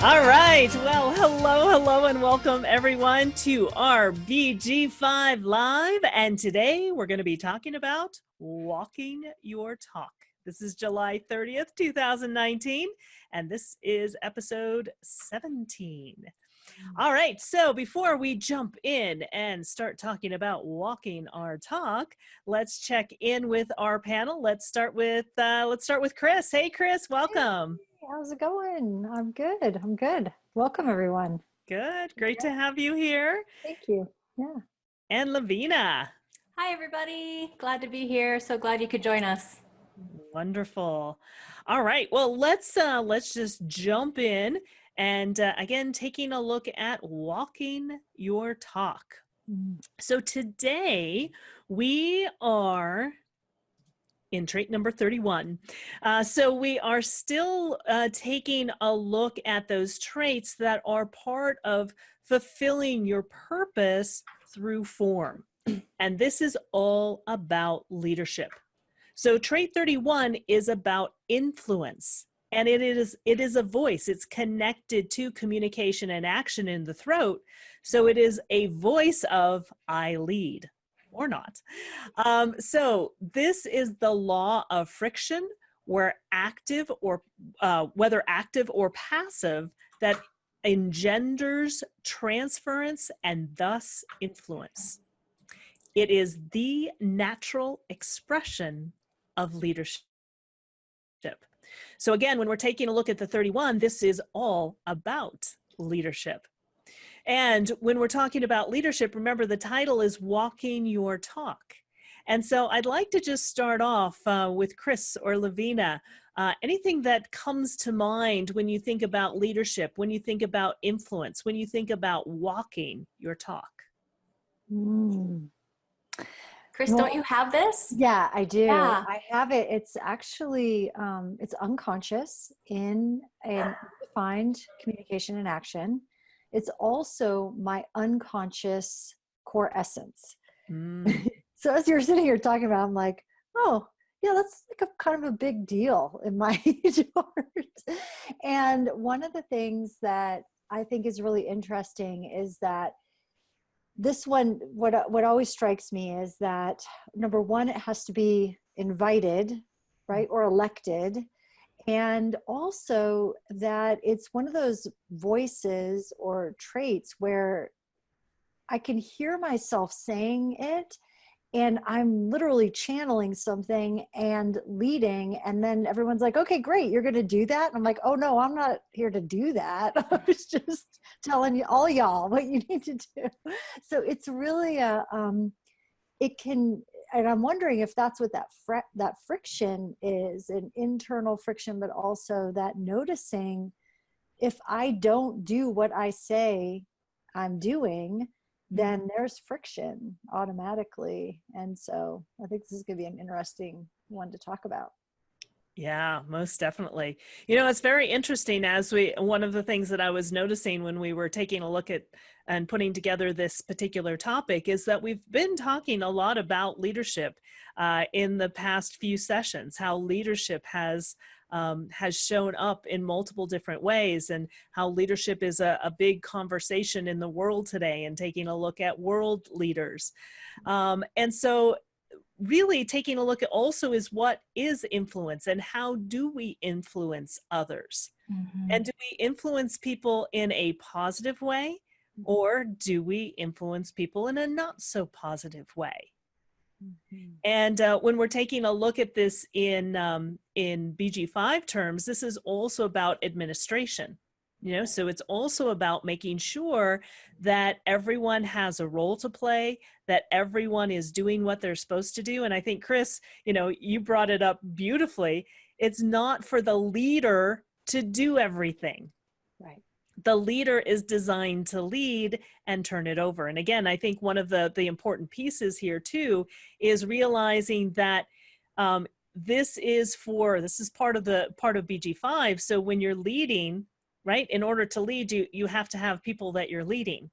All right. Well, hello, and welcome everyone to our BG5 Live. And today we're going to be talking about walking your talk. This is July 30th, 2019, and this is episode 17. All right. So before we jump in and start talking about walking our talk, let's check in with our panel. Let's start with Chris. Hey, Chris, welcome. Hey, how's it going? I'm good. Welcome, everyone. Good. Great to have you here. Thank you. Yeah. And Lavina. Hi, everybody. Glad to be here. So glad you could join us. Wonderful. All right. Well, let's just jump in and again, taking a look at walking your talk. So today we are in trait number 31. So we are still taking a look at those traits that are part of fulfilling your purpose through form. And this is all about leadership. So trait 31 is about influence. And it is a voice. It's connected to communication and action in the throat. So it is a voice of I lead. Or not. So this is the law of friction, where whether active or passive, that engenders transference and thus influence. It is the natural expression of leadership. So again, when we're taking a look at the 31, this is all about leadership. And when we're talking about leadership, remember the title is Walking Your Talk. And so I'd like to just start off with Chris or Lavina. Anything that comes to mind when you think about leadership, when you think about influence, when you think about walking your talk? Chris, don't you have this? Yeah, I do. Yeah. I have it. It's actually, it's unconscious in a defined communication and action. It's also my unconscious core essence. So as you're sitting here talking about, I'm like, oh, yeah, that's like a kind of a big deal in my heart. And one of the things that I think is really interesting is that this one, what always strikes me is that, number one, it has to be invited, right, or elected. And also that it's one of those voices or traits where I can hear myself saying it and I'm literally channeling something and leading. And then everyone's like, okay, great, you're going to do that. And I'm like, oh no, I'm not here to do that. I was just telling you, all y'all, what you need to do. So it's really it can, and I'm wondering if that's what that friction is, an internal friction, but also that noticing if I don't do what I say I'm doing, then there's friction automatically. And so I think this is going to be an interesting one to talk about. Yeah, most definitely. You know, it's very interesting one of the things that I was noticing when we were taking a look at and putting together this particular topic is that we've been talking a lot about leadership in the past few sessions, how leadership has shown up in multiple different ways, and how leadership is a big conversation in the world today, and taking a look at world leaders. And so really taking a look at also is what is influence and how do we influence others? And do we influence people in a positive way, or do we influence people in a not so positive way? And when we're taking a look at this in BG5 terms, this is also about administration. You know, so it's also about making sure that everyone has a role to play, that everyone is doing what they're supposed to do. And I think, Chris, you know, you brought it up beautifully. It's not for the leader to do everything. Right. The leader is designed to lead and turn it over. And again, I think one of the important pieces here too is realizing that this is part of BG5. So when you're leading, right, in order to lead, you have to have people that you're leading.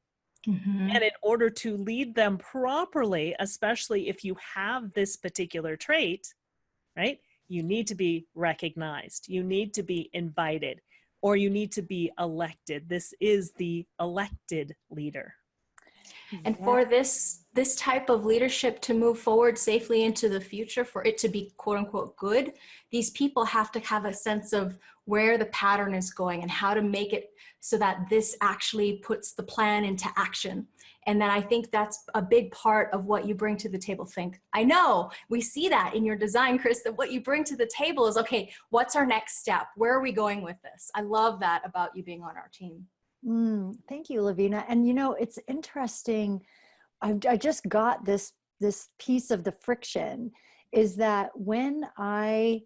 And in order to lead them properly, especially if you have this particular trait, right, you need to be recognized. You need to be invited. or you need to be elected. This is the elected leader. And for this type of leadership to move forward safely into the future, for it to be quote unquote good, these people have to have a sense of where the pattern is going and how to make it so that this actually puts the plan into action. And then I think that's a big part of what you bring to the table. I know we see that in your design, Chris, that what you bring to the table is, okay, what's our next step? Where are we going with this? I love that about you being on our team. Thank you, Lavina. And it's interesting. I just got this piece of the friction is that when I'm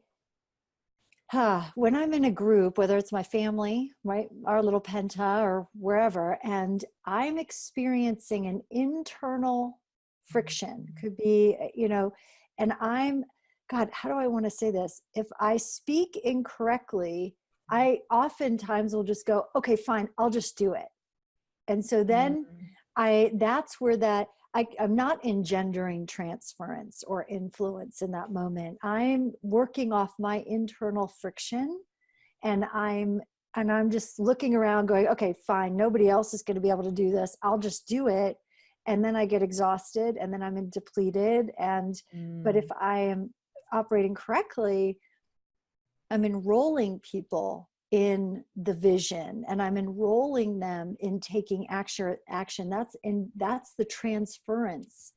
in a group, whether it's my family, right, our little penta or wherever, and I'm experiencing an internal friction, could be, and God, how do I want to say this? If I speak incorrectly, I oftentimes will just go, okay, fine, I'll just do it. And so then that's where I'm not engendering transference or influence in that moment. I'm working off my internal friction, and I'm just looking around going, okay, fine, nobody else is going to be able to do this. I'll just do it. And then I get exhausted, and then I'm depleted. But if I am operating correctly, I'm enrolling people in the vision, and I'm enrolling them in taking action. That's the transference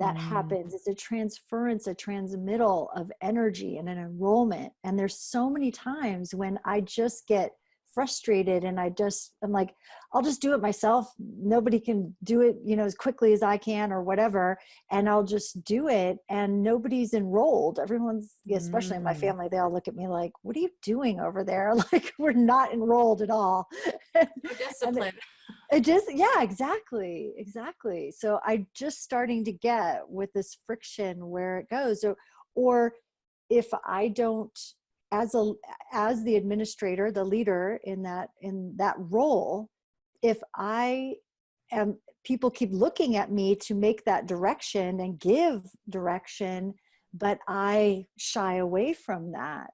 that happens. It's a transference, a transmittal of energy and an enrollment. And there's so many times when I just get frustrated and I'm like, I'll just do it myself. Nobody can do it, as quickly as I can or whatever. And I'll just do it. And nobody's enrolled. Everyone's, especially in my family, they all look at me like, what are you doing over there? Like, we're not enrolled at all. Discipline. It just, yeah, exactly. So I just starting to get with this friction where it goes, or if I don't, as the administrator, the leader in that role, if people keep looking at me to make that direction and give direction, but I shy away from that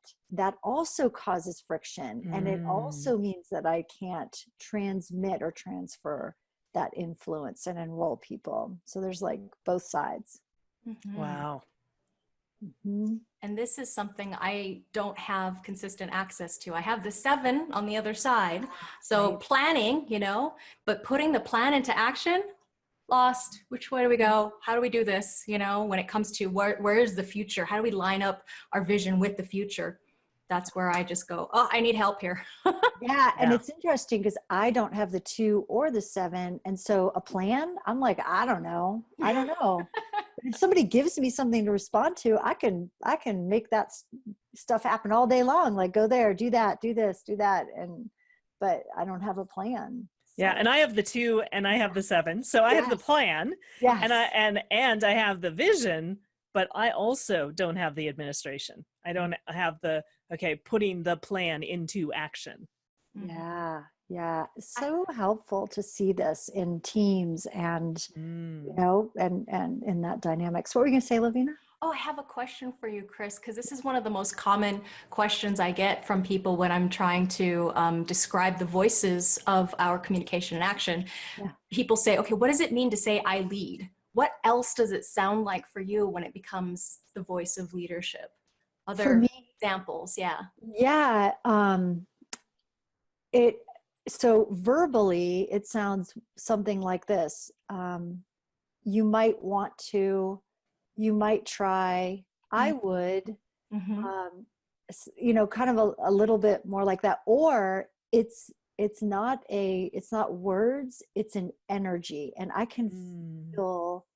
also causes friction. And it also means that I can't transmit or transfer that influence and enroll people. So there's like both sides. Wow. And this is something I don't have consistent access to. I have the 7 on the other side. So planning, but putting the plan into action, lost. Which way do we go? How do we do this? When it comes to where is the future? How do we line up our vision with the future? That's where I just go, oh, I need help here. Yeah. And it's interesting because I don't have the 2 or the 7. And so a plan, I'm like, I don't know. If somebody gives me something to respond to, I can make that stuff happen all day long. Like, go there, do that, do this, do that. But I don't have a plan. So. Yeah. And I have the 2 and I have the 7. So I have the plan and I have the vision, but I also don't have the administration. I don't have putting the plan into action. Yeah. Yeah. So helpful to see this in teams and, and in that dynamics. What were you going to say, Lavina? Oh, I have a question for you, Chris, because this is one of the most common questions I get from people when I'm trying to describe the voices of our communication and action. Yeah. People say, okay, what does it mean to say I lead? What else does it sound like for you when it becomes the voice of leadership? Other examples? Yeah. Yeah. So verbally, it sounds something like this. You might try, I would, kind of a little bit more like that. Or it's not words, it's an energy. And I can feel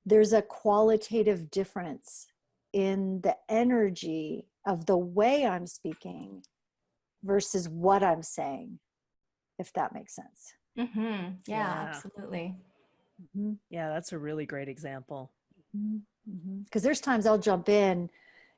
there's a qualitative difference in the energy of the way I'm speaking versus what I'm saying, if that makes sense. Yeah, absolutely. Yeah, that's a really great example. Because there's times I'll jump in,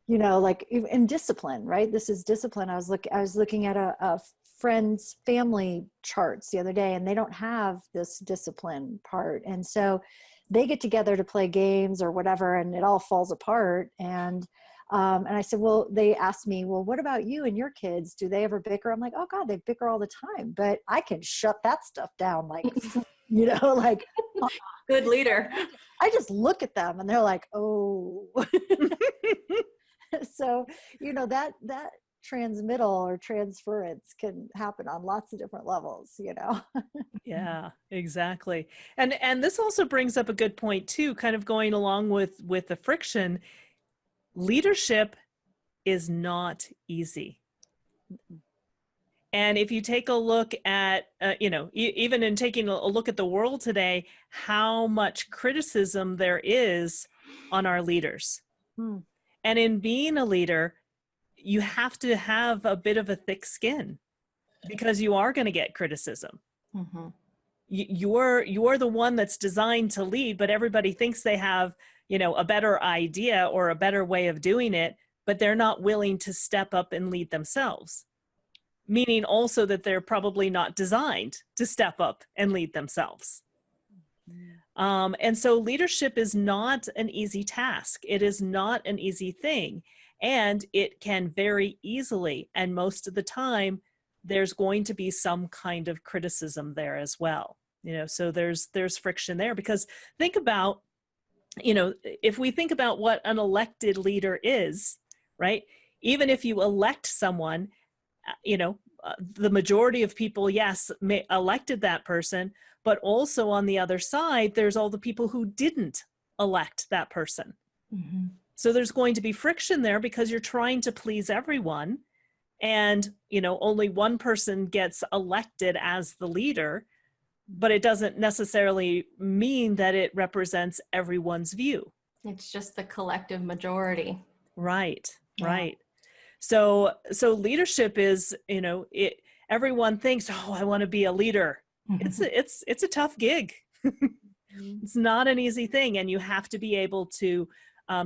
like in discipline, right? This is discipline. I was looking at a friend's family charts the other day, and they don't have this discipline part. And so they get together to play games or whatever, and it all falls apart. And I said, well, they asked me, well, what about you and your kids? Do they ever bicker? I'm like, oh God, they bicker all the time, but I can shut that stuff down. Like, you know, like, Good leader. I just look at them and they're like, oh. So, you know, that transmittal or transference can happen on lots of different levels, you know. Yeah, exactly. And this also brings up a good point too, kind of going along with the friction. Leadership is not easy. And if you take a look at, you know, even in taking a look at the world today, how much criticism there is on our leaders. And in being a leader, you have to have a bit of a thick skin because you are going to get criticism. You're the one that's designed to lead, but everybody thinks they have, you know, a better idea or a better way of doing it, but they're not willing to step up and lead themselves. Meaning also that they're probably not designed to step up and lead themselves. And so leadership is not an easy task. It is not an easy thing. And it can very easily, and most of the time, there's going to be some kind of criticism there as well. You know, so there's friction there, because think about, you know, if we think about what an elected leader is, right? Even if you elect someone, you know, the majority of people, yes, elected that person, but also on the other side, there's all the people who didn't elect that person. So there's going to be friction there because you're trying to please everyone. And, you know, only one person gets elected as the leader, but it doesn't necessarily mean that it represents everyone's view. It's just the collective majority. Right, right. So leadership is, you know, everyone thinks, oh, I want to be a leader. It's a tough gig. It's not an easy thing. And you have to be able to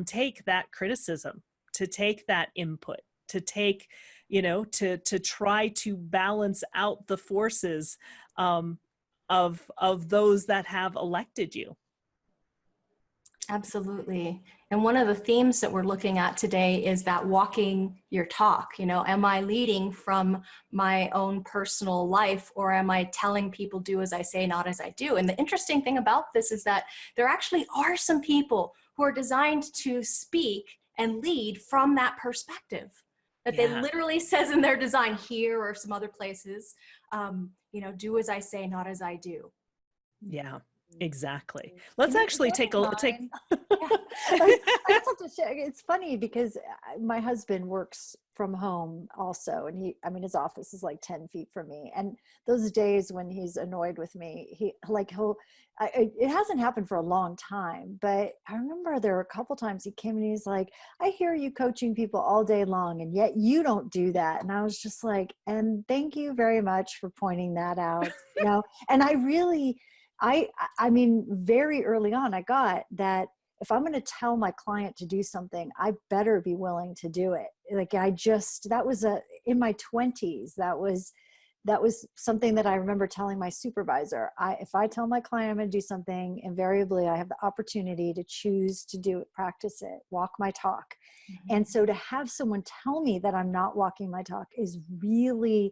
take that criticism, to take that input, to take, you know, to try to balance out the forces of those that have elected you. Absolutely. And one of the themes that we're looking at today is that walking your talk. You know, am I leading from my own personal life, or am I telling people do as I say, not as I do? And the interesting thing about this is that there actually are some people who are designed to speak and lead from that perspective. That they literally says in their design here or some other places, you know, do as I say, not as I do. Yeah. Exactly. Let's actually take a look. I just have to share. It's funny because my husband works from home also, and his office is like 10 feet from me. And those days when he's annoyed with me, it hasn't happened for a long time, but I remember there were a couple times he came and he's like, I hear you coaching people all day long, and yet you don't do that. And I was just like, and thank you very much for pointing that out. You know, and I mean, very early on, I got that if I'm going to tell my client to do something, I better be willing to do it. Like that was in my 20s, that was something that I remember telling my supervisor. If I tell my client I'm going to do something, invariably I have the opportunity to choose to do it, practice it, walk my talk. And so to have someone tell me that I'm not walking my talk is really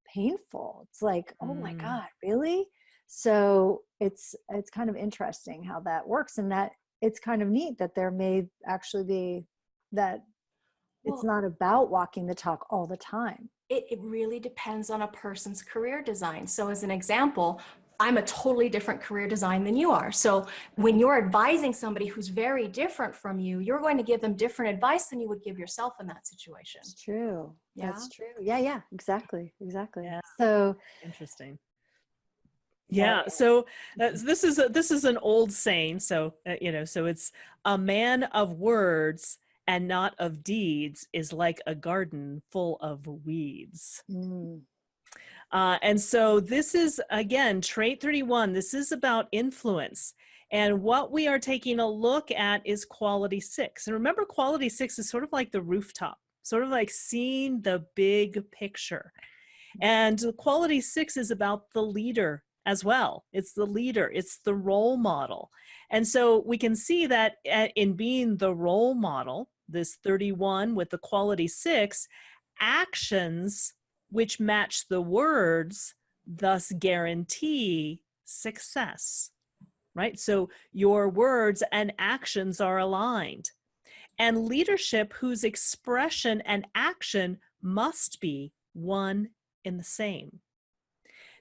painful. It's like, oh my God, really? So it's kind of interesting how that works, and that it's kind of neat that there may actually be that it's not about walking the talk all the time. It really depends on a person's career design. So as an example, I'm a totally different career design than you are. So when you're advising somebody who's very different from you, you're going to give them different advice than you would give yourself in that situation. That's true. Yeah? That's true. Yeah, exactly. Yeah. So interesting. Yeah. So this is an old saying. So, you know, so it's a man of words and not of deeds is like a garden full of weeds. And so this is, again, trait 31. This is about influence. And what we are taking a look at is quality 6. And remember, quality 6 is sort of like the rooftop, sort of like seeing the big picture. And quality 6 is about the leader as well. It's the leader, it's the role model. And so we can see that in being the role model, this 31 with the quality 6, actions which match the words thus guarantee success, right? So your words and actions are aligned. And leadership whose expression and action must be one and the same.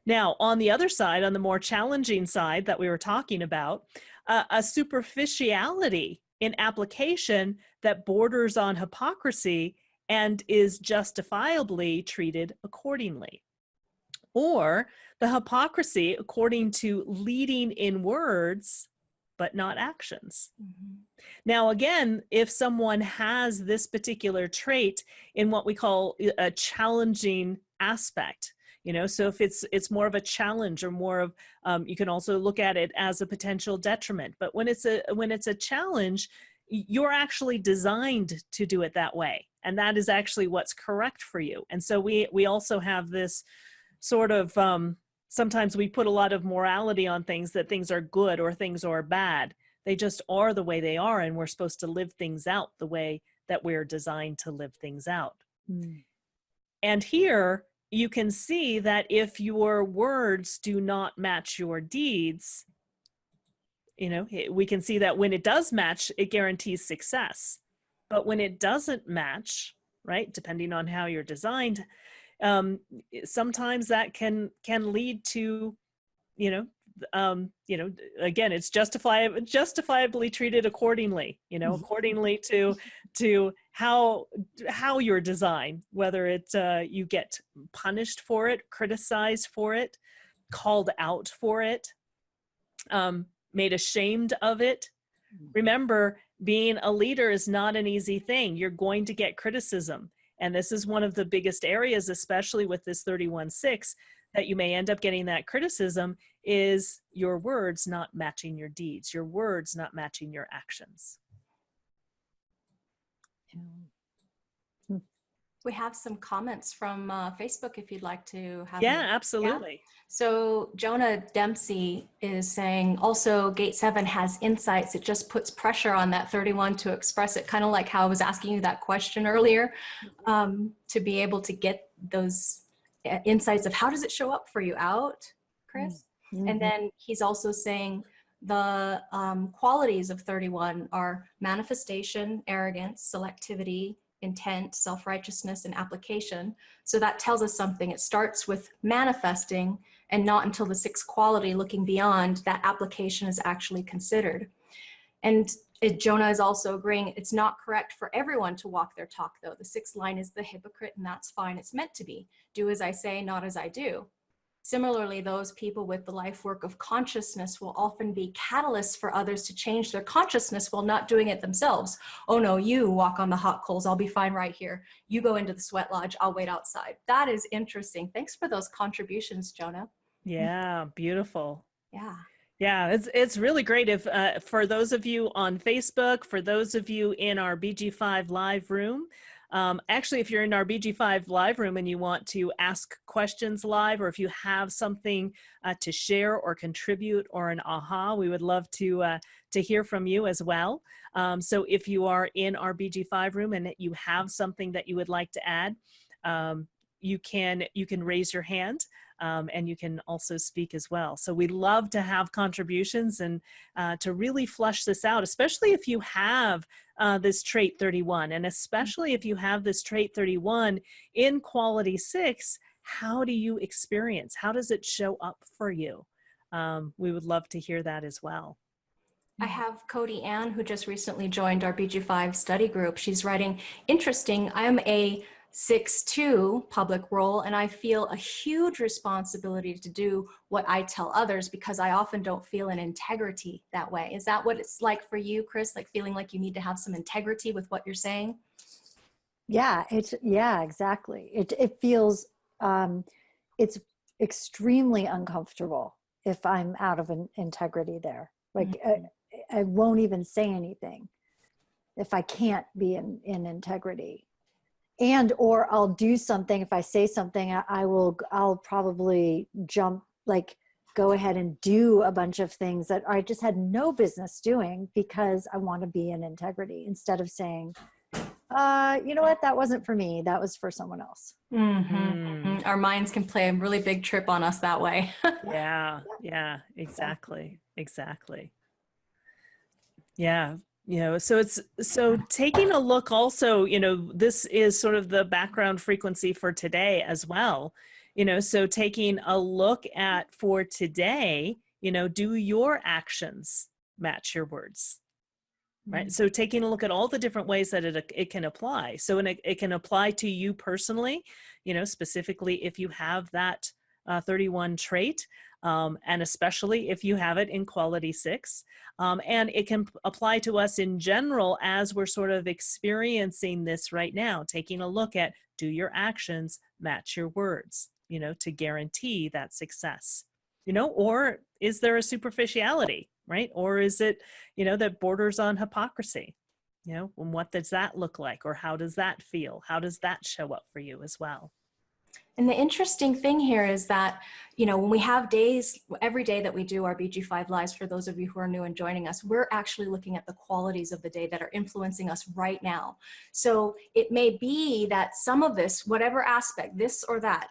Now, on the other side, on the more challenging side that we were talking about, a superficiality in application that borders on hypocrisy and is justifiably treated accordingly. Or the hypocrisy according to leading in words, but not actions. Mm-hmm. Now, again, if someone has this particular trait in what we call a challenging aspect, so if it's more of a challenge or more of, you can also look at it as a potential detriment. But when it's a challenge, you're actually designed to do it that way. And that is actually what's correct for you. And so we also have this sort of, sometimes we put a lot of morality on things, that things are good or things are bad. They just are the way they are. And we're supposed to live things out the way that we're designed to live things out. Mm. And here, you can see that if your words do not match your deeds, we can see that when it does match, it guarantees success. But when it doesn't match, right, depending on how you're designed, sometimes that can lead to, again, it's justifiably treated accordingly, accordingly to how you're designed, whether it's you get punished for it, criticized for it, called out for it, made ashamed of it. Remember, being a leader is not an easy thing. You're going to get criticism. And this is one of the biggest areas, especially with this 31-6, that you may end up getting that criticism, is your words not matching your deeds, your words not matching your actions. We have some comments from Facebook if you'd like to have. Yeah, absolutely. Yeah. So Jonah Dempsey is saying, also Gate 7 has insights. It just puts pressure on that 31 to express it, kind of like how I was asking you that question earlier, to be able to get those insights of how does it show up for you out, Chris? Mm-hmm. And then he's also saying the qualities of 31 are manifestation, arrogance, selectivity, intent, self-righteousness, and application. So that tells us something. It starts with manifesting, and not until the 6th quality, looking beyond, that application is actually considered. And Jonah is also agreeing it's not correct for everyone to walk their talk, though. The 6th line is the hypocrite, and that's fine. It's meant to be. Do as I say, not as I do. Similarly, those people with the life work of consciousness will often be catalysts for others to change their consciousness while not doing it themselves. Oh no, you walk on the hot coals, I'll be fine right here. You go into the sweat lodge, I'll wait outside. That is interesting. Thanks for those contributions, Jonah. Yeah, beautiful. Yeah. Yeah, it's really great. If for those of you on Facebook, for those of you in our BG5 live room, actually, if you're in our BG5 live room and you want to ask questions live, or if you have something to share or contribute or an aha, we would love to hear from you as well. So if you are in our BG5 room and you have something that you would like to add, you can raise your hand. And you can also speak as well. So we love to have contributions and to really flush this out, especially if you have this trait 31, and especially if you have this trait 31 in quality 6, how do you experience? How does it show up for you? We would love to hear that as well. I have Cody Ann, who just recently joined our BG5 study group. She's writing, interesting, I am a 6-2 public role, and I feel a huge responsibility to do what I tell others because I often don't feel an integrity that way. Is that what it's like for you, Chris? Like feeling like you need to have some integrity with what you're saying? Yeah, exactly. It feels, it's extremely uncomfortable if I'm out of integrity there. Like I won't even say anything if I can't be in integrity. And, or I'll do something. If I say something, I'll probably jump, like go ahead and do a bunch of things that I just had no business doing because I want to be in integrity, instead of saying, you know what, that wasn't for me, that was for someone else. Our minds can play a really big trip on us that way. Yeah, exactly. Yeah. So taking a look also, this is sort of the background frequency for today as well. So taking a look at for today, do your actions match your words? Right. So taking a look at all the different ways that it can apply. So it can apply to you personally, specifically if you have that 31 trait, and especially if you have it in quality 6. And it can apply to us in general as we're sort of experiencing this right now, taking a look at, do your actions match your words, to guarantee that success, or is there a superficiality, right? Or is it, that borders on hypocrisy? And what does that look like? Or how does that feel? How does that show up for you as well? And the interesting thing here is that, when we have days, every day that we do our BG5 lives, for those of you who are new and joining us, we're actually looking at the qualities of the day that are influencing us right now. So it may be that some of this, whatever aspect, this or that,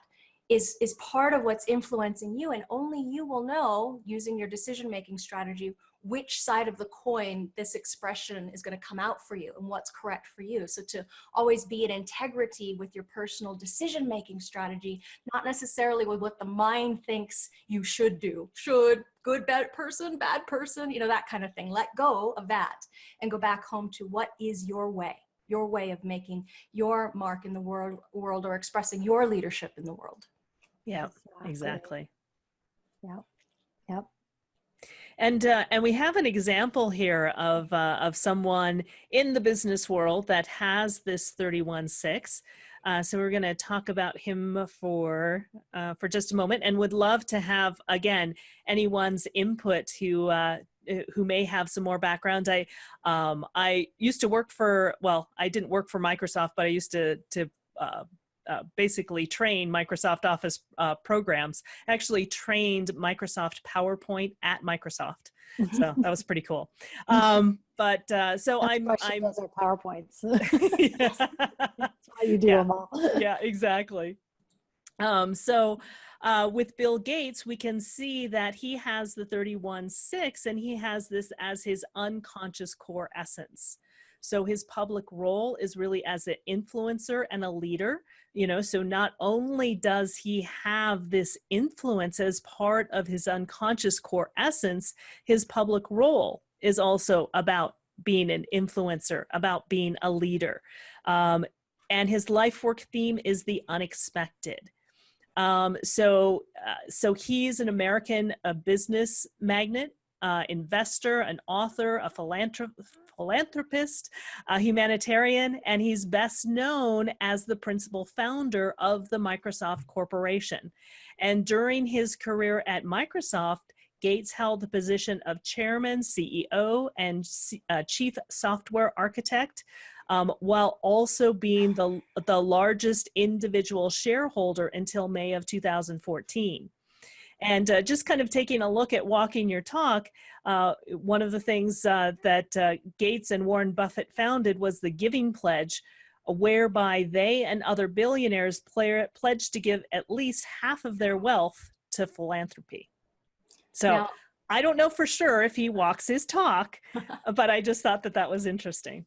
is part of what's influencing you, and only you will know, using your decision-making strategy, which side of the coin this expression is going to come out for you and what's correct for you. So to always be in integrity with your personal decision-making strategy, not necessarily with what the mind thinks you should do. Should, good, bad person, that kind of thing. Let go of that and go back home to what is your way of making your mark in the world, or expressing your leadership in the world. Yeah, exactly. Yep. And we have an example here of someone in the business world that has this 31-6. So we're going to talk about him for just a moment, and would love to have, again, anyone's input who may have some more background. I used to work for, well, I didn't work for Microsoft, but I used to basically train Microsoft Office programs. I actually trained Microsoft PowerPoint at Microsoft. So that was pretty cool. So That's I'm those are PowerPoints. Yeah. That's why you do them all. Yeah, exactly. So with Bill Gates, we can see that he has the 31-6, and he has this as his unconscious core essence. So his public role is really as an influencer and a leader, so not only does he have this influence as part of his unconscious core essence, his public role is also about being an influencer, about being a leader. And his life work theme is the unexpected. So he's an American business magnate, investor, an author, a philanthropist, a humanitarian, and he's best known as the principal founder of the Microsoft Corporation. And during his career at Microsoft, Gates held the position of chairman, CEO, and chief software architect, while also being the largest individual shareholder until May of 2014. And just kind of taking a look at walking your talk, one of the things that Gates and Warren Buffett founded was the Giving Pledge, whereby they and other billionaires pledged to give at least half of their wealth to philanthropy. So now, I don't know for sure if he walks his talk, but I just thought that was interesting.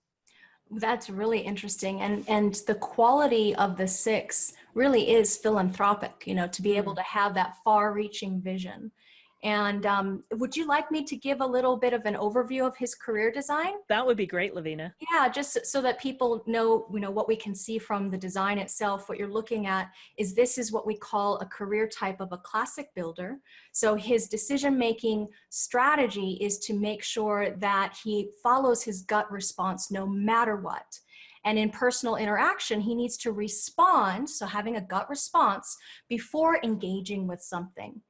That's really interesting. And the quality of the 6 really is philanthropic, to be able to have that far-reaching vision. And would you like me to give a little bit of an overview of his career design? That would be great, Lavina. Yeah, just so that people know, what we can see from the design itself. What you're looking at is this is what we call a career type of a classic builder. So his decision-making strategy is to make sure that he follows his gut response no matter what. And in personal interaction, he needs to respond, so having a gut response before engaging with something.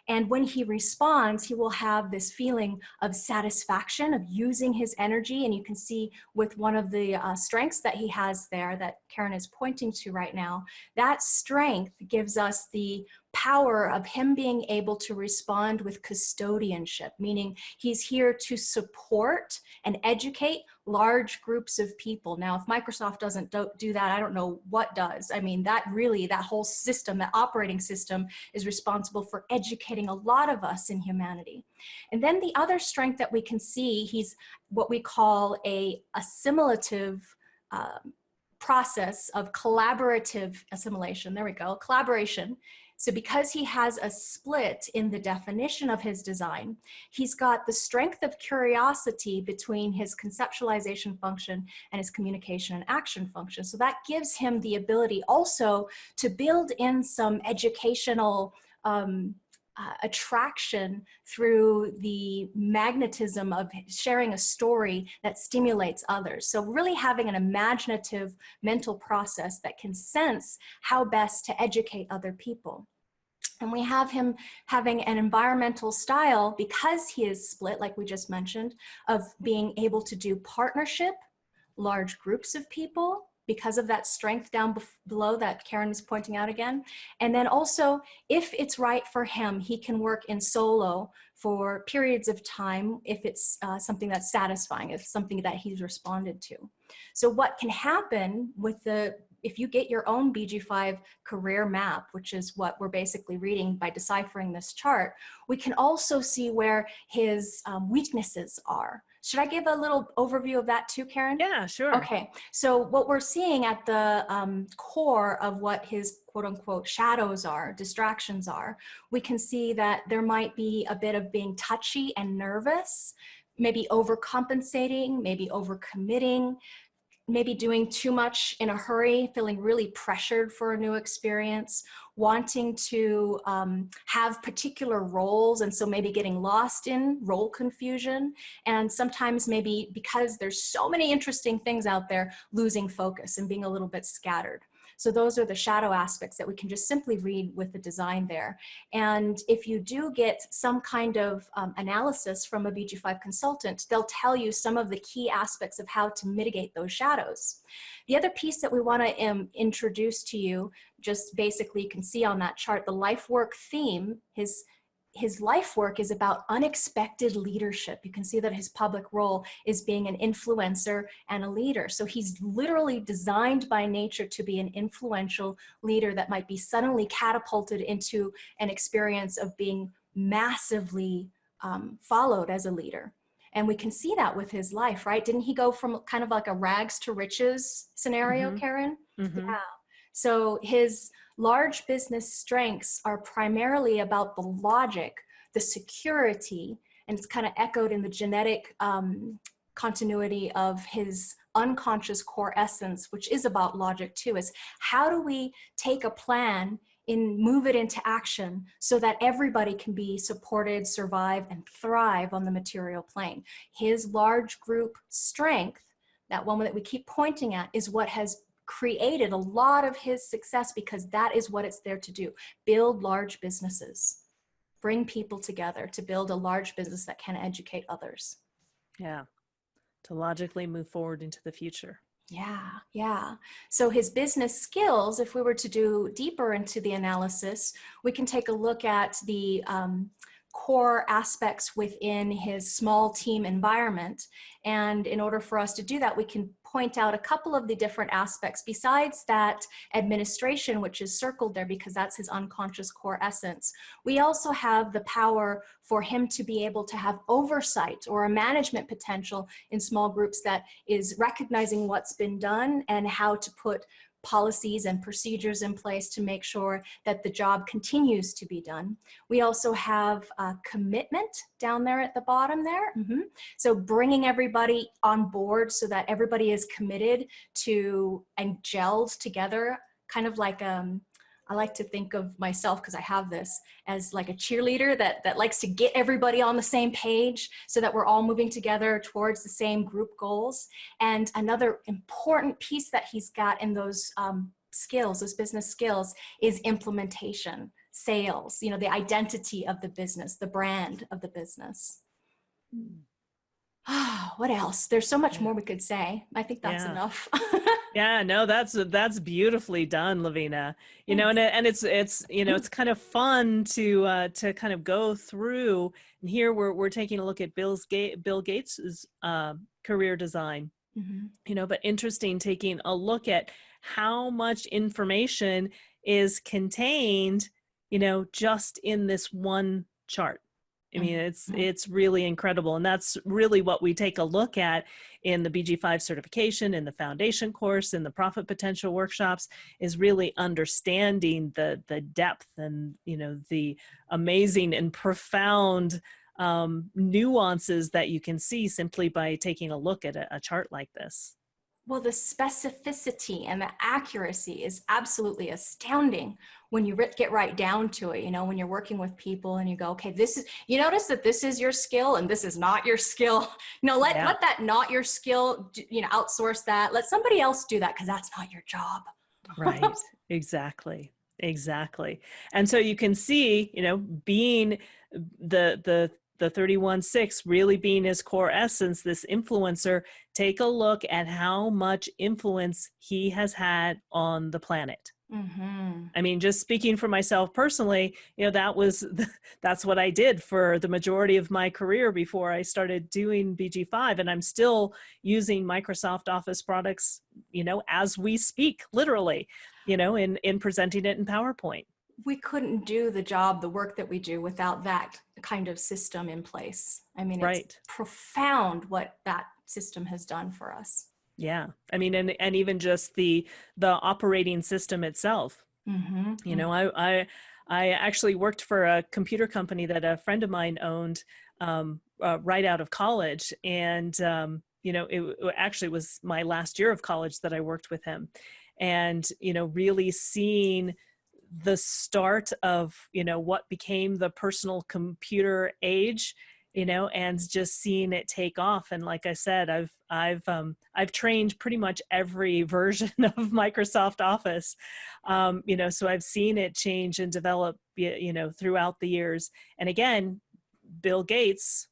And when he responds, he will have this feeling of satisfaction, of using his energy. And you can see with one of the strengths that he has there that Karen is pointing to right now, that strength gives us the power of him being able to respond with custodianship, meaning he's here to support and educate large groups of people. Now, if Microsoft doesn't do that, I don't know what does. I mean, that whole system, that operating system, is responsible for educating a lot of us in humanity. And then the other strength that we can see, he's what we call a assimilative process of collaborative assimilation. There we go, collaboration. So because he has a split in the definition of his design, he's got the strength of curiosity between his conceptualization function and his communication and action function. So that gives him the ability also to build in some educational attraction through the magnetism of sharing a story that stimulates others. So really having an imaginative mental process that can sense how best to educate other people. And we have him having an environmental style, because he is split, like we just mentioned, of being able to do partnership, large groups of people, because of that strength down below that Karen is pointing out again. And then also, if it's right for him, he can work in solo for periods of time if it's something that's satisfying, if something that he's responded to. So what can happen with if you get your own BG5 career map, which is what we're basically reading by deciphering this chart, we can also see where his weaknesses are. Should I give a little overview of that too, Karen? Yeah, sure. Okay, so what we're seeing at the core of what his quote unquote shadows are, distractions are, we can see that there might be a bit of being touchy and nervous, maybe overcompensating, maybe overcommitting, maybe doing too much in a hurry, feeling really pressured for a new experience, wanting to have particular roles, and so maybe getting lost in role confusion, and sometimes maybe because there's so many interesting things out there, losing focus and being a little bit scattered. So those are the shadow aspects that we can just simply read with the design there. And if you do get some kind of analysis from a BG5 consultant, they'll tell you some of the key aspects of how to mitigate those shadows. The other piece that we want to introduce to you, just basically you can see on that chart, the life work theme, his life work is about unexpected leadership. You can see that his public role is being an influencer and a leader. So he's literally designed by nature to be an influential leader that might be suddenly catapulted into an experience of being massively followed as a leader. And we can see that with his life, right? Didn't he go from kind of like a rags to riches scenario, Karen? Yeah. So his large business strengths are primarily about the logic, the security, and it's kind of echoed in the genetic continuity of his unconscious core essence, which is about logic too, is how do we take a plan and move it into action so that everybody can be supported, survive, and thrive on the material plane. His large group strength, that one that we keep pointing at, is what has created a lot of his success, because that is what it's there to do. Build large businesses, bring people together to build a large business that can educate others. Yeah, to logically move forward into the future. Yeah. So his business skills, if we were to do deeper into the analysis, we can take a look at the core aspects within his small team environment. And in order for us to do that, we can point out a couple of the different aspects besides that administration, which is circled there because that's his unconscious core essence. We also have the power for him to be able to have oversight or a management potential in small groups that is recognizing what's been done and how to put policies and procedures in place to make sure that the job continues to be done. We also have commitment down there at the bottom there. So bringing everybody on board so that everybody is committed to and gelled together, kind of like I like to think of myself, because I have this, as like a cheerleader that likes to get everybody on the same page so that we're all moving together towards the same group goals. And another important piece that he's got in those skills, those business skills, is implementation, sales, you know, the identity of the business, the brand of the business. What else? There's so much more we could say. I think that's enough. Yeah, no, that's beautifully done, Lavina. You know, and it's you know, it's kind of fun to kind of go through. And here we're taking a look at Bill Gates's career design. Mm-hmm. You know, but interesting taking a look at how much information is contained, you know, just in this one chart. I mean, it's really incredible. And that's really what we take a look at in the BG5 certification, in the foundation course, in the profit potential workshops, is really understanding the depth and, you know, the amazing and profound nuances that you can see simply by taking a look at a chart like this. Well, the specificity and the accuracy is absolutely astounding when you get right down to it. You know, when you're working with people and you go, okay, this is, you notice that this is your skill and this is not your skill. You know, let that not your skill, you know, outsource that. Let somebody else do that because that's not your job. Right. Exactly. Exactly. And so you can see, you know, being the 31.6 really being his core essence, this influencer, take a look at how much influence he has had on the planet. Mm-hmm. I mean, just speaking for myself personally, you know, that's what I did for the majority of my career before I started doing BG5. And I'm still using Microsoft Office products, you know, as we speak, literally, you know, in presenting it in PowerPoint. We couldn't do the job, the work that we do without that kind of system in place. I mean, Right. It's profound what that system has done for us. Yeah. I mean, and even just the operating system itself. Mm-hmm. You know, I actually worked for a computer company that a friend of mine owned right out of college. And, you know, it actually was my last year of college that I worked with him. And, you know, really seeing the start of, you know, what became the personal computer age, you know, and just seeing it take off. And like I said, I've trained pretty much every version of Microsoft Office, you know, so I've seen it change and develop, you know, throughout the years. And again, Bill Gates,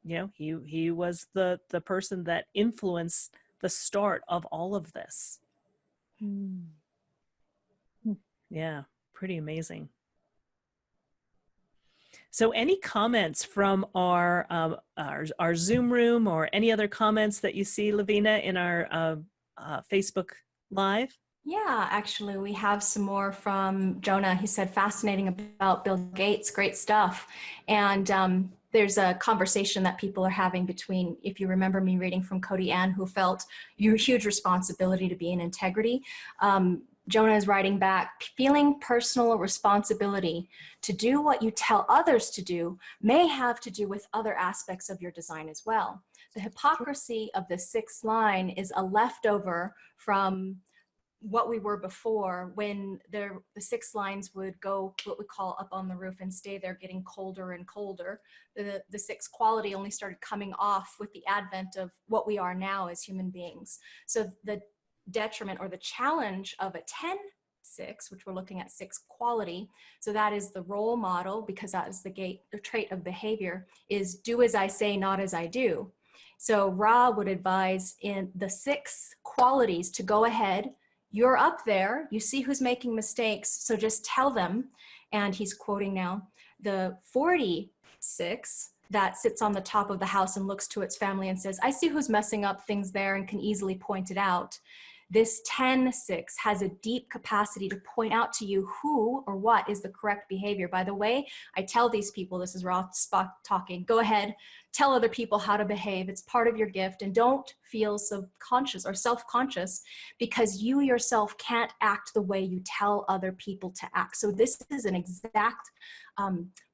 you know, he was the person that influenced the start of all of this. Yeah, pretty amazing. So any comments from our Zoom room or any other comments that you see, Lavina, in our Facebook Live? Yeah, actually, we have some more from Jonah. He said, fascinating about Bill Gates, great stuff. And there's a conversation that people are having between, if you remember me reading from Cody Ann, who felt huge responsibility to be in integrity. Jonah is writing back, feeling personal responsibility to do what you tell others to do may have to do with other aspects of your design as well. The hypocrisy of the sixth line is a leftover from what we were before, when the six lines would go what we call up on the roof and stay there getting colder and colder. The sixth quality only started coming off with the advent of what we are now as human beings. So the detriment or the challenge of a 10-6, which we're looking at sixth quality, so that is the role model, because that is the trait of behavior, is do as I say, not as I do. So Ra would advise in the six qualities to go ahead. You're up there, you see who's making mistakes, so just tell them. And he's quoting now, the 46 that sits on the top of the house and looks to its family and says, I see who's messing up things there and can easily point it out. This 10-6 has a deep capacity to point out to you who or what is the correct behavior. By the way, I tell these people, this is Roth Spock talking, go ahead, tell other people how to behave. It's part of your gift, and don't feel subconscious or self-conscious because you yourself can't act the way you tell other people to act. So this is an exact,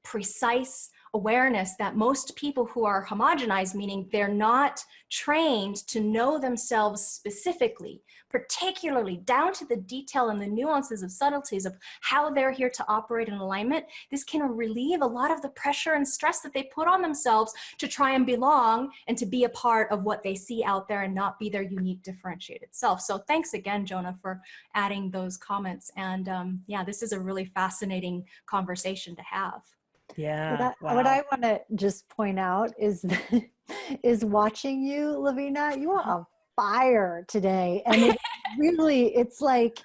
precise awareness that most people who are homogenized, meaning they're not trained to know themselves specifically, particularly down to the detail and the nuances of subtleties of how they're here to operate in alignment, this can relieve a lot of the pressure and stress that they put on themselves to try and belong and to be a part of what they see out there and not be their unique differentiated self. So thanks again, Jonah, for adding those comments. And yeah, this is a really fascinating conversation to have. Yeah. What I want to just point out is is watching you, Lavina, you are on fire today. And it really, it's like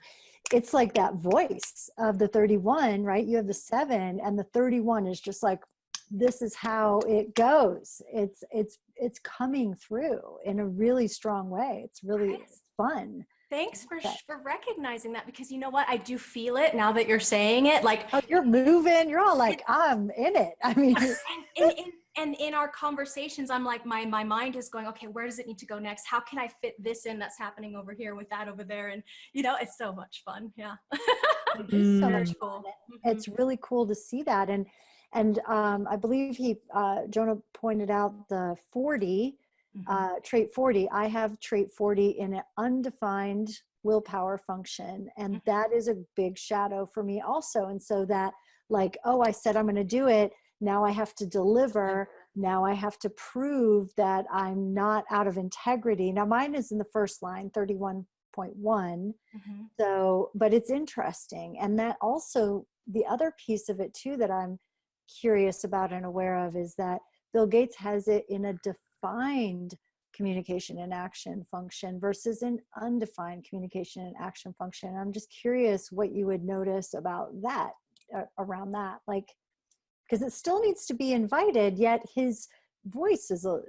that voice of the 31, right? You have the 7, and the 31 is just like, this is how it goes. It's coming through in a really strong way. It's really fun. Thanks for recognizing that, because you know what? I do feel it now that you're saying it. Like, oh, you're moving. You're all like, I'm in it. I mean, and in our conversations, I'm like, my mind is going, okay, where does it need to go next? How can I fit this in that's happening over here with that over there? And you know, it's so much fun. Yeah. it is so much Cool. fun. It's really cool to see that. And I believe Jonah pointed out the 40, trait 40. I have trait 40 in an undefined willpower function. And that is a big shadow for me also. And so that, like, oh, I said I'm going to do it. Now I have to deliver. Now I have to prove that I'm not out of integrity. Now mine is in the first line, 31.1. So, but it's interesting. And that also, the other piece of it too, that I'm curious about and aware of, is that Bill Gates has it in a defined communication and action function versus an undefined communication and action function. I'm just curious what you would notice about that, around that, like, because it still needs to be invited, yet his voice is a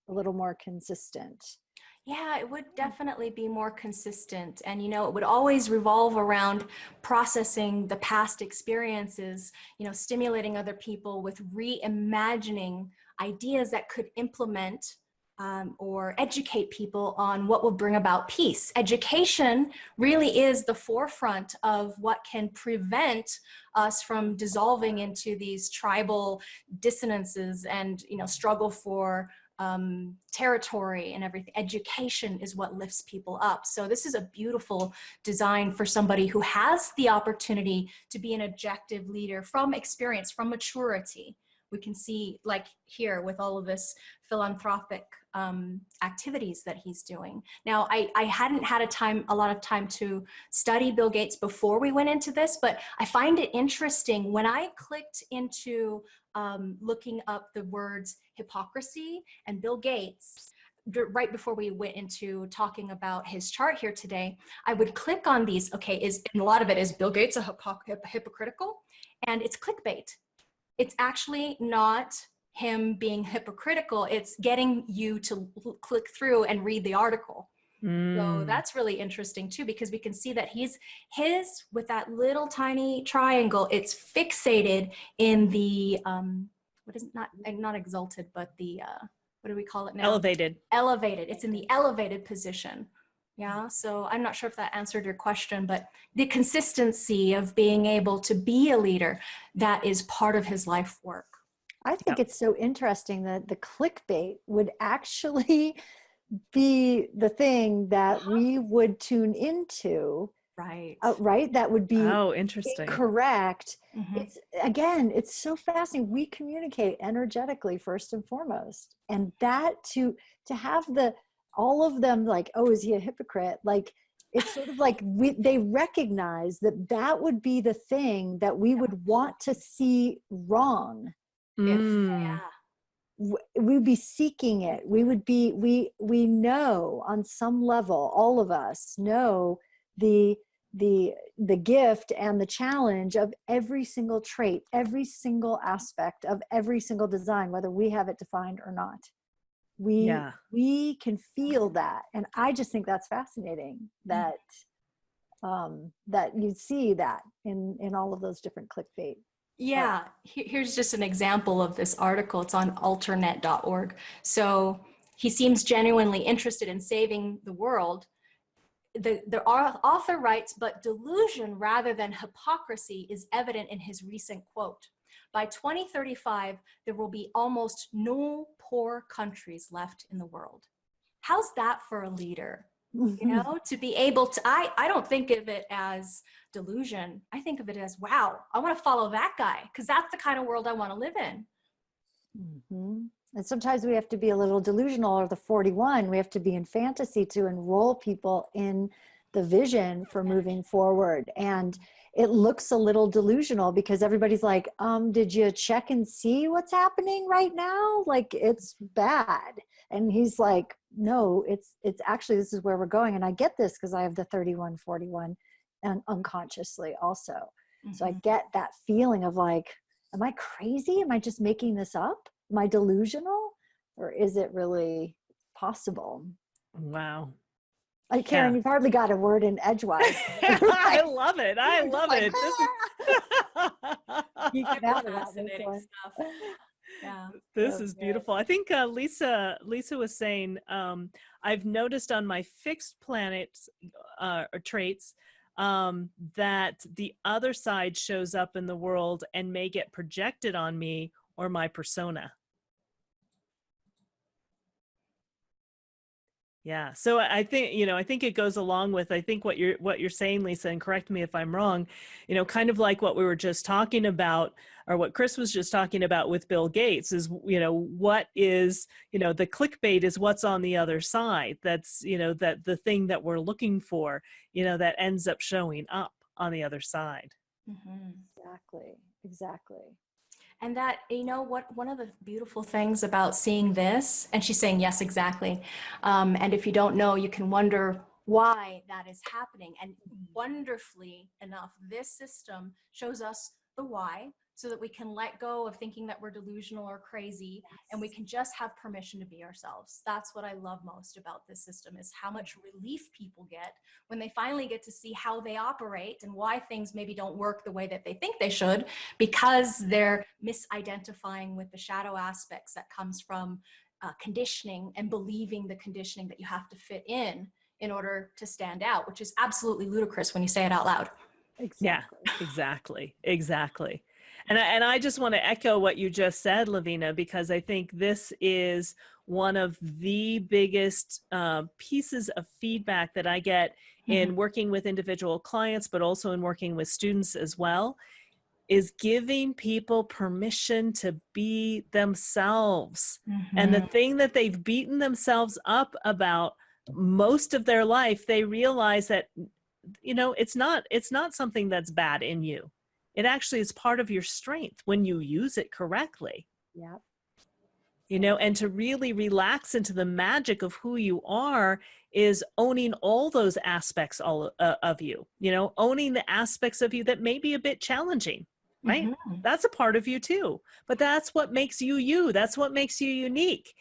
little more consistent. Yeah, it would definitely be more consistent. And, you know, it would always revolve around processing the past experiences, you know, stimulating other people with reimagining ideas that could implement or educate people on what will bring about peace. Education really is the forefront of what can prevent us from dissolving into these tribal dissonances and, you know, struggle for territory and everything. Education is what lifts people up. So this is a beautiful design for somebody who has the opportunity to be an objective leader from experience, from maturity. We can see, like here, with all of this philanthropic activities that he's doing. Now, I hadn't had a lot of time to study Bill Gates before we went into this, but I find it interesting when I clicked into looking up the words hypocrisy and Bill Gates, right before we went into talking about his chart here today, I would click on these. Okay, and a lot of it is Bill Gates a hypocritical, and it's clickbait. It's actually not him being hypocritical. It's getting you to click through and read the article. So that's really interesting too, because we can see that his with that little tiny triangle, it's fixated in the what is it, not exalted, but the what do we call it now? Elevated. Elevated. It's in the elevated position. Yeah. So I'm not sure if that answered your question, but the consistency of being able to be a leader, that is part of his life work. I think it's so interesting that the clickbait would actually be the thing that we would tune into. Right. Right. That would be interesting. Correct. It's so fascinating. We communicate energetically first and foremost. And that to have all of them like, oh, is he a hypocrite? Like, it's sort of like they recognize that would be the thing that we would want to see wrong. We'd be seeking it. We would be, we know on some level, all of us know the gift and the challenge of every single trait, every single aspect of every single design, whether we have it defined or not. We can feel that. And I just think that's fascinating that, that you see that in all of those different clickbait. Yeah, here's just an example of this article. It's on alternet.org. So he seems genuinely interested in saving the world. The author writes, but delusion rather than hypocrisy is evident in his recent quote. By 2035, there will be almost no poor countries left in the world. How's that for a leader? You know, to be able to, I don't think of it as delusion. I think of it as, wow, I want to follow that guy, because that's the kind of world I want to live in. And sometimes we have to be a little delusional, or the 41, we have to be in fantasy to enroll people in the vision for moving forward. And it looks a little delusional because everybody's like, did you check and see what's happening right now? Like, it's bad. And he's like, no, it's actually, this is where we're going. And I get this because I have the 3141 and unconsciously also. So I get that feeling of like, am I crazy? Am I just making this up? Am I delusional? Or is it really possible? Wow. Like, Karen, Yeah. you've hardly got a word in edgewise. I love it. I You're just love like, it. you Super get out of that fascinating one. stuff. Yeah. This So is good. beautiful. I think Lisa was saying, I've noticed on my fixed planets or traits that the other side shows up in the world and may get projected on me or my persona. Yeah. So I think, I think it goes along with, I think what you're saying, Lisa, and correct me if I'm wrong, kind of like what we were just talking about, or what Chris was just talking about with Bill Gates is, what is, the clickbait is what's on the other side. That's, that the thing that we're looking for, that ends up showing up on the other side. Exactly. And that, one of the beautiful things about seeing this, and she's saying, yes, exactly. And if you don't know, you can wonder why that is happening. And wonderfully enough, this system shows us the why so that we can let go of thinking that we're delusional or crazy, and we can just have permission to be ourselves. That's what I love most about this system, is how much relief people get when they finally get to see how they operate and why things maybe don't work the way that they think they should, because they're misidentifying with the shadow aspects that comes from conditioning and believing the conditioning that you have to fit in order to stand out, which is absolutely ludicrous when you say it out loud. Exactly. Yeah, exactly. And I just want to echo what you just said, Lavina, because I think this is one of the biggest pieces of feedback that I get in working with individual clients, but also in working with students as well, is giving people permission to be themselves. And the thing that they've beaten themselves up about most of their life, they realize that, it's not something that's bad in you. It actually is part of your strength when you use it correctly. Yep. And to really relax into the magic of who you are is owning all those aspects of you, owning the aspects of you that may be a bit challenging, right? That's a part of you too, but that's what makes you you. That's what makes you unique.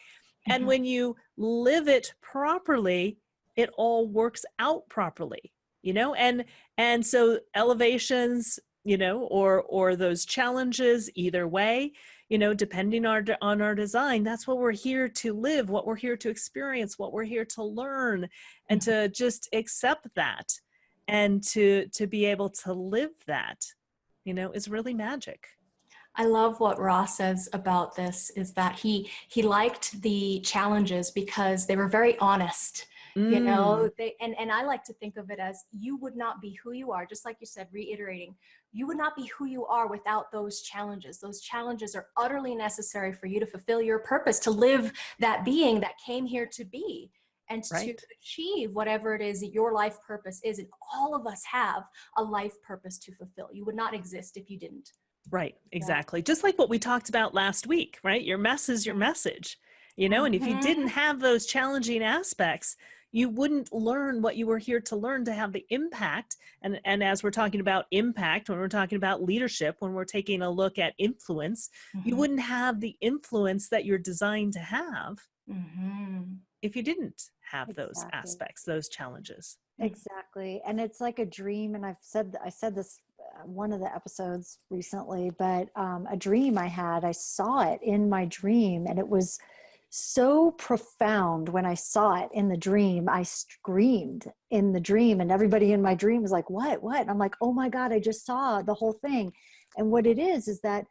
And when you live it properly, it all works out properly, and so elevations, or those challenges, either way, depending on our design, that's what we're here to live, what we're here to experience, what we're here to learn, and to just accept that, and to be able to live that, is really magic. I love what Ross says about this, is that he liked the challenges because they were very honest. And I like to think of it as, you would not be who you are, just like you said, reiterating, you would not be who you are without those challenges. Those challenges are utterly necessary for you to fulfill your purpose, to live that being that came here to be, and to achieve whatever it is that your life purpose is. And all of us have a life purpose to fulfill. You would not exist if you didn't. Right, exactly. Just like what we talked about last week, right? Your mess is your message, and if you didn't have those challenging aspects, you wouldn't learn what you were here to learn, to have the impact. And as we're talking about impact, when we're talking about leadership, when we're taking a look at influence, you wouldn't have the influence that you're designed to have if you didn't have those aspects, those challenges. Exactly. And it's like a dream. And I said this one of the episodes recently, but a dream I had, I saw it in my dream, and it was so profound. When I saw it in the dream, I screamed in the dream, and everybody in my dream was like, what? And I'm like, oh my God, I just saw the whole thing. And what it is that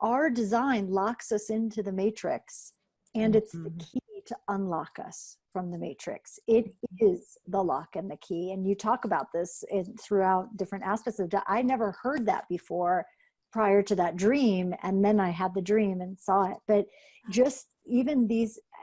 our design locks us into the matrix, and it's the key to unlock us from the matrix. It is the lock and the key. And you talk about this throughout different aspects of it. I never heard that before prior to that dream. And then I had the dream and saw it. But just even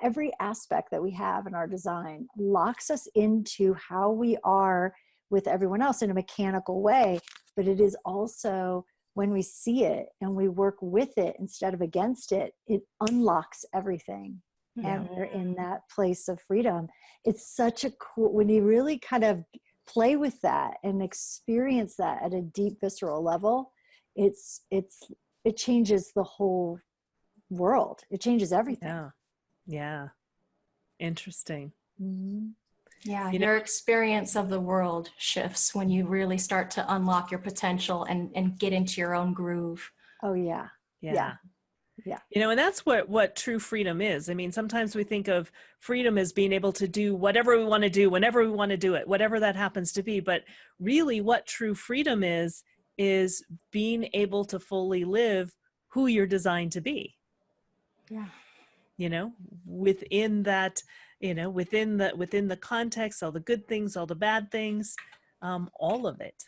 every aspect that we have in our design locks us into how we are with everyone else in a mechanical way. But it is also, when we see it and we work with it instead of against it, it unlocks everything. and we're in that place of freedom. It's such a cool, when you really kind of play with that and experience that at a deep visceral level, it changes the whole world. It changes everything. Yeah. Yeah. Interesting. Mm-hmm. Yeah, You know, your experience of the world shifts when you really start to unlock your potential and get into your own groove. Oh yeah. yeah. Yeah. You know, and that's what true freedom is. I mean, sometimes we think of freedom as being able to do whatever we want to do, whenever we want to do it, whatever that happens to be. But really what true freedom is being able to fully live who you're designed to be. Yeah. You know, within that, you know, within the context, all the good things, all the bad things, all of it.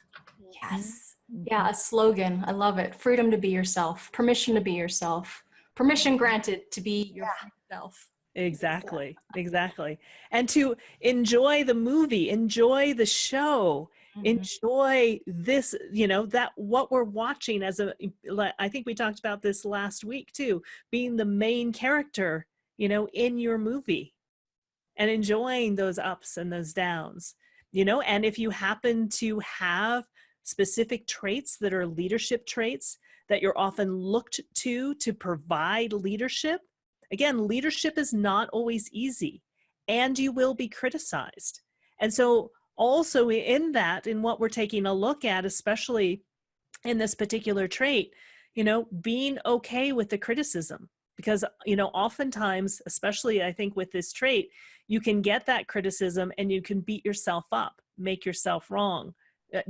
Yes. Yeah, a slogan. I love it. Freedom to be yourself. Permission to be yourself. Permission granted to be your free self. Exactly. Exactly. And to enjoy the movie, enjoy the show, enjoy this, you know, that what we're watching as I think we talked about this last week too, being the main character, you know, in your movie and enjoying those ups and those downs, you know, and if you happen to have specific traits that are leadership traits that you're often looked to provide leadership. Again, leadership is not always easy, and you will be criticized. And so also in that, in what we're taking a look at, especially in this particular trait, you know, being okay with the criticism, because, you know, oftentimes, especially I think with this trait, you can get that criticism and you can beat yourself up, make yourself wrong,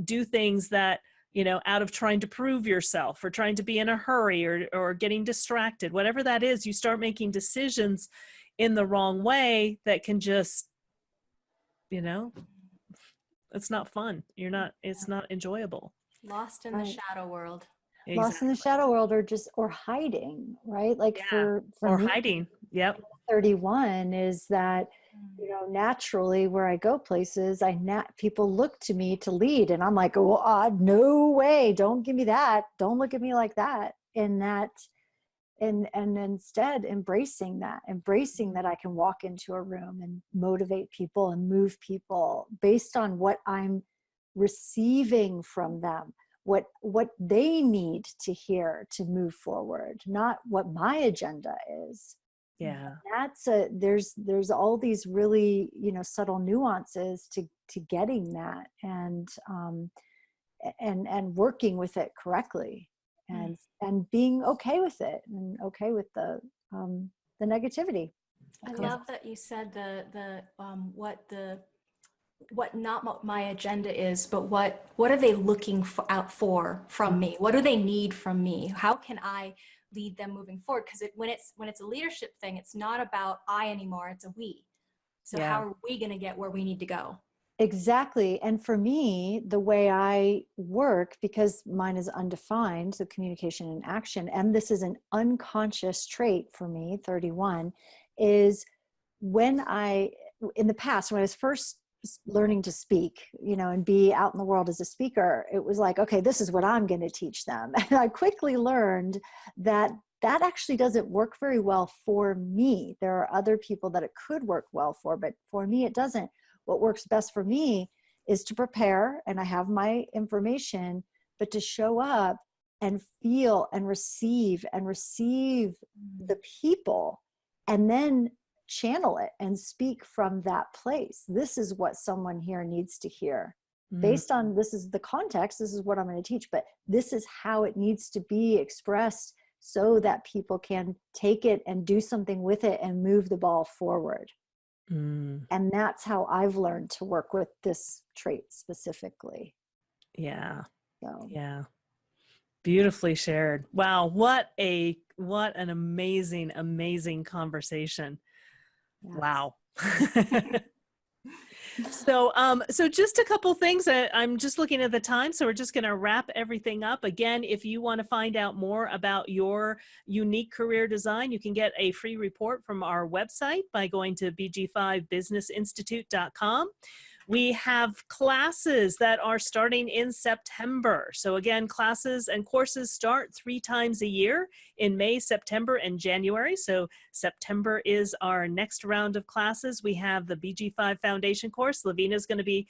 do things that, you know, out of trying to prove yourself or trying to be in a hurry or getting distracted, whatever that is, you start making decisions in the wrong way that can just, you know, it's not fun. It's not enjoyable. Lost in the shadow world. Exactly. Lost in the shadow world, or hiding, right? Like for or me, hiding. Yep. 31 is that, you know, naturally where I go places, people look to me to lead, and I'm like, oh, no way, don't give me that, don't look at me like that. And instead embracing that I can walk into a room and motivate people and move people based on what I'm receiving from them, what they need to hear to move forward, not what my agenda is. Yeah. There's all these really, you know, subtle nuances to getting that, and working with it correctly, and being okay with it, and okay with the negativity. I love that you said what not what my agenda is, but what are they looking out for from me? What do they need from me? How can I lead them moving forward? Because when it's a leadership thing, it's not about I anymore, it's a we. So how are we going to get where we need to go? Exactly. And for me, the way I work, because mine is undefined, so communication and action, and this is an unconscious trait for me, 31, is in the past, when I was first learning to speak, you know, and be out in the world as a speaker, it was like, okay, this is what I'm going to teach them. And I quickly learned that actually doesn't work very well for me. There are other people that it could work well for, but for me, it doesn't. What works best for me is to prepare, and I have my information, but to show up and feel and receive the people, and then channel it and speak from that place. This is what someone here needs to hear. Based on, this is the context, this is what I'm going to teach, but this is how it needs to be expressed so that people can take it and do something with it and move the ball forward. And that's how I've learned to work with this trait specifically. Yeah. So. Yeah. Beautifully shared. Wow. What an amazing conversation. Yes. Wow. So just a couple things. I'm just looking at the time, so we're just going to wrap everything up. Again, if you want to find out more about your unique career design, you can get a free report from our website by going to bg5businessinstitute.com. We have classes that are starting in September. So again, classes and courses start 3 times a year in May, September, and January. So September is our next round of classes. We have the BG5 Foundation Course. Lavina is going to be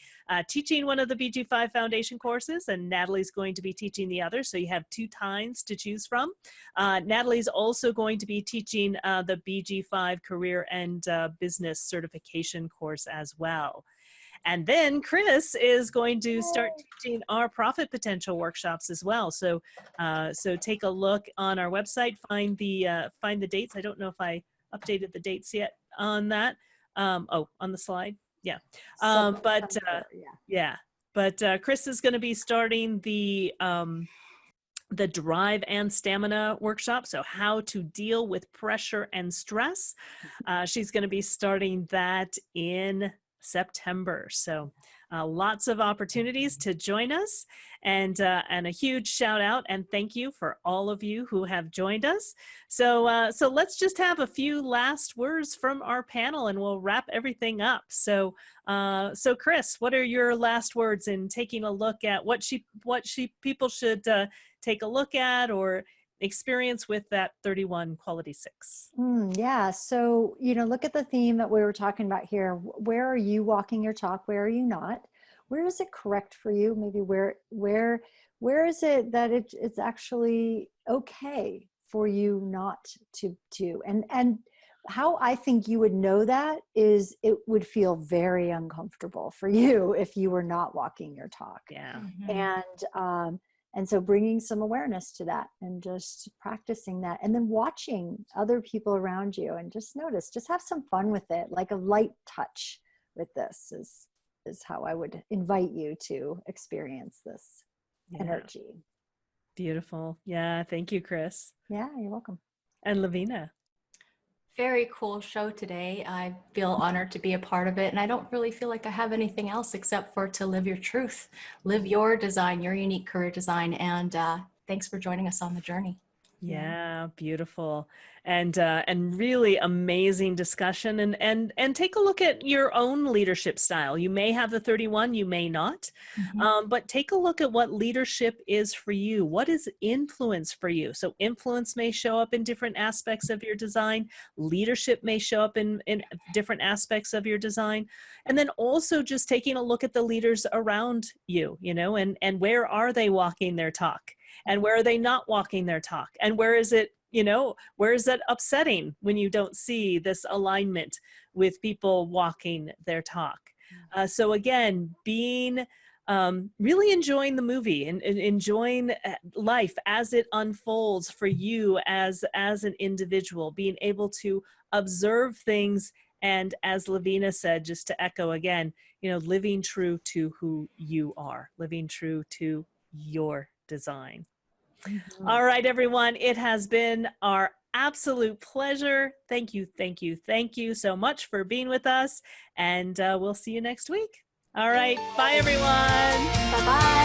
teaching one of the BG5 Foundation courses, and Natalie's going to be teaching the other. So you have 2 times to choose from. Natalie's also going to be teaching the BG5 Career and Business Certification course as well. And then Chris is going to start teaching our profit potential workshops as well. So, so take a look on our website, find the dates. I don't know if I updated the dates yet on that. Oh, on the slide. Yeah. But Chris is going to be starting the drive and stamina workshop. So how to deal with pressure and stress. She's going to be starting that in September. So lots of opportunities to join us, and a huge shout out and thank you for all of you who have joined us. So so let's just have a few last words from our panel and we'll wrap everything up. So so Chris, what are your last words in taking a look at what people should take a look at or experience with that 31 quality 6? Yeah. So, look at the theme that we were talking about here. Where are you walking your talk? Where are you not? Where is it correct for you? Maybe where is it that it's actually okay for you not to do? And how I think you would know that is it would feel very uncomfortable for you if you were not walking your talk. Yeah. And so bringing some awareness to that and just practicing that, and then watching other people around you and just notice, just have some fun with it. Like a light touch with this is how I would invite you to experience this energy. Beautiful. Yeah. Thank you, Chris. Yeah, you're welcome. And Lavina. Very cool show today. I feel honored to be a part of it. And I don't really feel like I have anything else except for to live your truth, live your design, your unique career design. And thanks for joining us on the journey. Yeah, beautiful. And really amazing discussion, and take a look at your own leadership style. You may have the 31, you may not, but take a look at what leadership is for you. What is influence for you? So influence may show up in different aspects of your design. Leadership may show up in different aspects of your design. And then also just taking a look at the leaders around you, and where are they walking their talk? And where are they not walking their talk? And where is it, where is it upsetting when you don't see this alignment with people walking their talk? So again, being really enjoying the movie and enjoying life as it unfolds for you as an individual, being able to observe things. And as Lavina said, just to echo again, living true to who you are, living true to your design. All right, everyone. It has been our absolute pleasure. Thank you, thank you, thank you so much for being with us. And we'll see you next week. All right. Bye, everyone. Bye-bye.